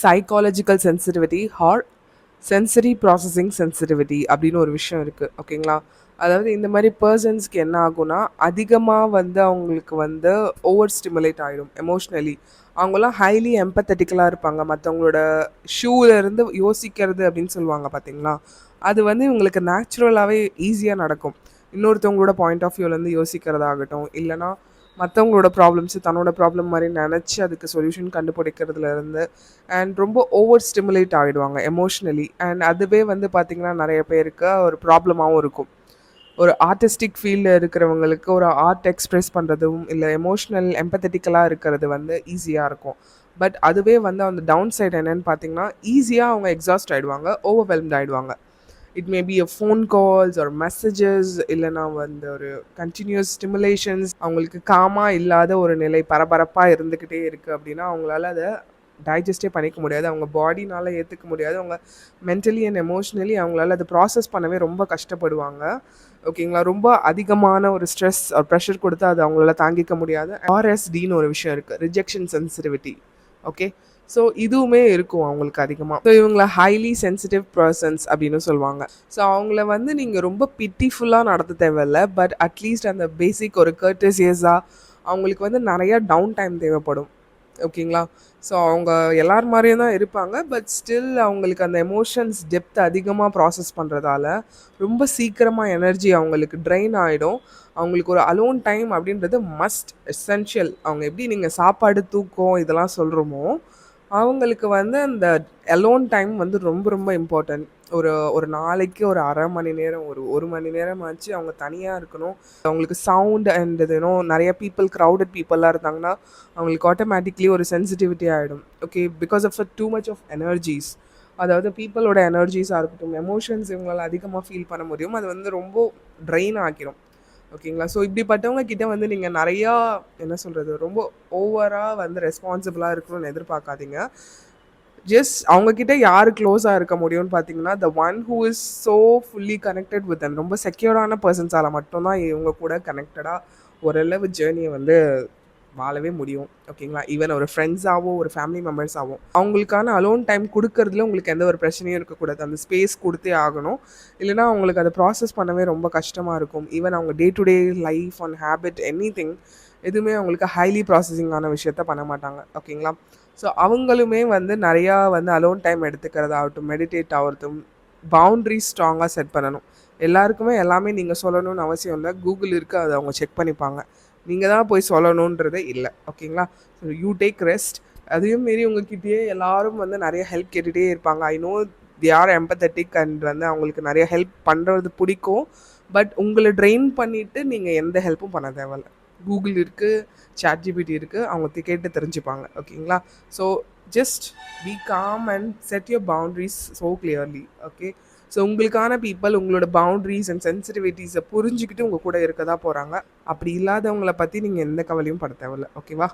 Psychological sensitivity or sensory processing sensitivity அப்படின்னு ஒரு விஷயம் இருக்குது. ஓகேங்களா? அதாவது இந்த மாதிரி பர்சன்ஸ்க்கு என்ன ஆகும்னா, அதிகமாக வந்து அவங்களுக்கு வந்து ஓவர் ஸ்டிமுலேட் ஆகிடும் எமோஷ்னலி. அவங்களாம் ஹைலி எம்பத்தட்டிக்கலாக இருப்பாங்க. மற்றவங்களோட ஷூலேருந்து யோசிக்கிறது அப்படின்னு சொல்லுவாங்க பார்த்தீங்களா? அது வந்து இவங்களுக்கு நேச்சுரலாகவே ஈஸியாக நடக்கும். இன்னொருத்தவங்களோட பாயிண்ட் ஆஃப் வியூலேருந்து யோசிக்கிறதாகட்டும், இல்லைனா மற்றவங்களோட ப்ராப்ளம்ஸு தன்னோட ப்ராப்ளம் மாதிரி நினச்சி அதுக்கு சொல்யூஷன் கண்டுபிடிக்கிறதுலேருந்து அண்ட் ரொம்ப ஓவர் ஸ்டிமுலேட் ஆகிடுவாங்க எமோஷ்னலி. அண்ட் அதுவே வந்து பார்த்திங்கன்னா நிறைய பேருக்கு ஒரு ப்ராப்ளமாகவும் இருக்கும். ஒரு ஆர்டிஸ்டிக் ஃபீல்டில் இருக்கிறவங்களுக்கு ஒரு ஆர்ட் எக்ஸ்ப்ரெஸ் பண்ணுறதும் இல்லை எமோஷ்னல் எம்பத்தட்டிக்கலாக இருக்கிறது வந்து ஈஸியாக இருக்கும். பட் அதுவே வந்து அந்த டவுன் சைடு என்னென்னு பார்த்தீங்கன்னா, ஈஸியாக அவங்க எக்ஸாஸ்ட் ஆகிடுவாங்க, ஓவர்வெல்ம்ட் ஆகிடுவாங்க. It may be phone calls ஒரு மெசேஜஸ், இல்லைனா வந்து ஒரு கண்டினியூஸ் ஸ்டிமுலேஷன்ஸ். அவங்களுக்கு காமாக இல்லாத ஒரு நிலை பரபரப்பாக இருந்துக்கிட்டே இருக்குது அப்படின்னா அவங்களால அதை டைஜஸ்டே பண்ணிக்க முடியாது. அவங்க பாடினால் ஏற்றுக்க முடியாது. அவங்க மென்டலி அண்ட் எமோஷ்னலி அவங்களால அதை ப்ராசஸ் பண்ணவே ரொம்ப கஷ்டப்படுவாங்க. ஓகேங்களா? ரொம்ப அதிகமான ஒரு ஸ்ட்ரெஸ் ப்ரெஷர் கொடுத்து அது அவங்களால தாங்கிக்க முடியாது. ஆர்எஸ்டின்னு ஒரு விஷயம் இருக்குது, ரிஜெக்ஷன் சென்சிட்டிவிட்டி. ஓகே, ஸோ இதுவுமே இருக்கும் அவங்களுக்கு அதிகமாக. ஸோ இவங்கள ஹைலி சென்சிட்டிவ் பர்சன்ஸ் அப்படின்னு சொல்லுவாங்க. ஸோ அவங்கள வந்து நீங்கள் ரொம்ப பிட்டிஃபுல்லாக நடத்த தேவையில்ல. பட் அட்லீஸ்ட் அந்த பேசிக் ஒரு கர்டசியஸாக அவங்களுக்கு வந்து நிறையா டவுன் டைம் தேவைப்படும். ஓகேங்களா? ஸோ அவங்க எல்லார் மாதிரியும் தான் இருப்பாங்க. பட் ஸ்டில் அவங்களுக்கு அந்த எமோஷன்ஸ் டெப்த் அதிகமாக ப்ராசஸ் பண்ணுறதால ரொம்ப சீக்கிரமாக எனர்ஜி அவங்களுக்கு ட்ரெயின் ஆகிடும். அவங்களுக்கு ஒரு அலோன் டைம் அப்படின்றது மஸ்ட் எசென்ஷியல். அவங்க எப்படி நீங்கள் சாப்பாடு, தூக்கம் இதெல்லாம் சொல்கிறோமோ, அவங்களுக்கு வந்து அந்த அலோன் டைம் வந்து ரொம்ப ரொம்ப இம்பார்ட்டன்ட். ஒரு ஒரு நாளைக்கு ஒரு அரை மணி நேரம், ஒரு மணி நேரம் ஆச்சு அவங்க தனியாக இருக்கணும். அவங்களுக்கு சவுண்ட் அண்ட் இதுனோ நிறைய பீப்புள், க்ரௌடட் பீப்புளாக இருந்தாங்கன்னா அவங்களுக்கு ஆட்டோமேட்டிக்லி ஒரு சென்சிட்டிவிட்டி ஆகிடும். Okay, because of too much of energies. அதாவது பீப்புளோட எனர்ஜிஸாக இருக்கட்டும், எமோஷன்ஸ் இவங்களால் அதிகமாக ஃபீல் பண்ண முடியும். அது வந்து ரொம்ப ட்ரெயின் ஆக்கிடும். ஓகேங்களா? ஸோ இப்படிப்பட்டவங்க கிட்ட வந்து நீங்கள் நிறையா என்ன சொல்கிறது, ரொம்ப ஓவராக வந்து ரெஸ்பான்சிபிளாக இருக்கணும்னு எதிர்பார்க்காதீங்க. ஜஸ்ட் அவங்கக்கிட்ட யார் க்ளோஸாக இருக்க முடியும்னு பார்த்தீங்கன்னா, the one who is so fully connected with them. ரொம்ப செக்யூரான பர்சன்ஸால் மட்டும்தான் இவங்க கூட கனெக்டடாக ஓரளவு ஜேர்னியை வந்து வாழவே முடியும். ஓகேங்களா? ஈவன் ஒரு ஃப்ரெண்ட்ஸாகவோ ஒரு ஃபேமிலி மெம்பர்ஸாகவோ அவங்களுக்கான அலோன் டைம் கொடுக்கறதுல உங்களுக்கு எந்த ஒரு பிரச்சனையும் இருக்கக்கூடாது. அந்த ஸ்பேஸ் கொடுத்தே ஆகணும். இல்லைனா அவங்களுக்கு அதை ப்ராசஸ் பண்ணவே ரொம்ப கஷ்டமாக இருக்கும். ஈவன் அவங்க day to day life and habit anything எதுவுமே அவங்களுக்கு ஹைலி ப்ராசஸிங்கான விஷயத்த பண்ண மாட்டாங்க. ஓகேங்களா? ஸோ அவங்களுமே வந்து நிறையா வந்து அலோன் டைம் எடுத்துக்கிறதாகட்டும், மெடிடேட் ஆகட்டும், பவுண்ட்ரிஸ் ஸ்ட்ராங்காக செட் பண்ணணும். எல்லாருக்குமே எல்லாமே நீங்கள் சொல்லணும்னு அவசியம் இல்லை. கூகுள் இருக்குது, அதை அவங்க செக் பண்ணிப்பாங்க. நீங்கள் தான் போய் சொல்லணுன்றதே இல்லை. ஓகேங்களா? So you take rest. அதையும் மீறி உங்ககிட்டயே எல்லாரும் வந்து நிறைய ஹெல்ப் கேட்டுகிட்டே இருப்பாங்க. I know they are empathetic and வந்து அவங்களுக்கு நிறைய ஹெல்ப் பண்ணுறது பிடிக்கும். பட் உங்களை ட்ரெயின் பண்ணிவிட்டு நீங்கள் எந்த ஹெல்ப்பும் பண்ண தேவையில்ல. கூகுள் இருக்குது, ChatGPT இருக்குது, அவங்க கேட்டு தெரிஞ்சுப்பாங்க. ஓகேங்களா? So just be com and set your boundaries so clearly. Okay, so உங்களுக்கான பீப்புள் உங்களோட பவுண்ட்ரிஸ் அண்ட் சென்சிட்டிவிட்டிஸை புரிஞ்சுக்கிட்டு உங்கள் கூட இருக்க தான் போகிறாங்க. அப்படி இல்லாதவங்களை பற்றி நீங்கள் எந்த கவலையும் பட தேவையில்ல. ஓகேவா?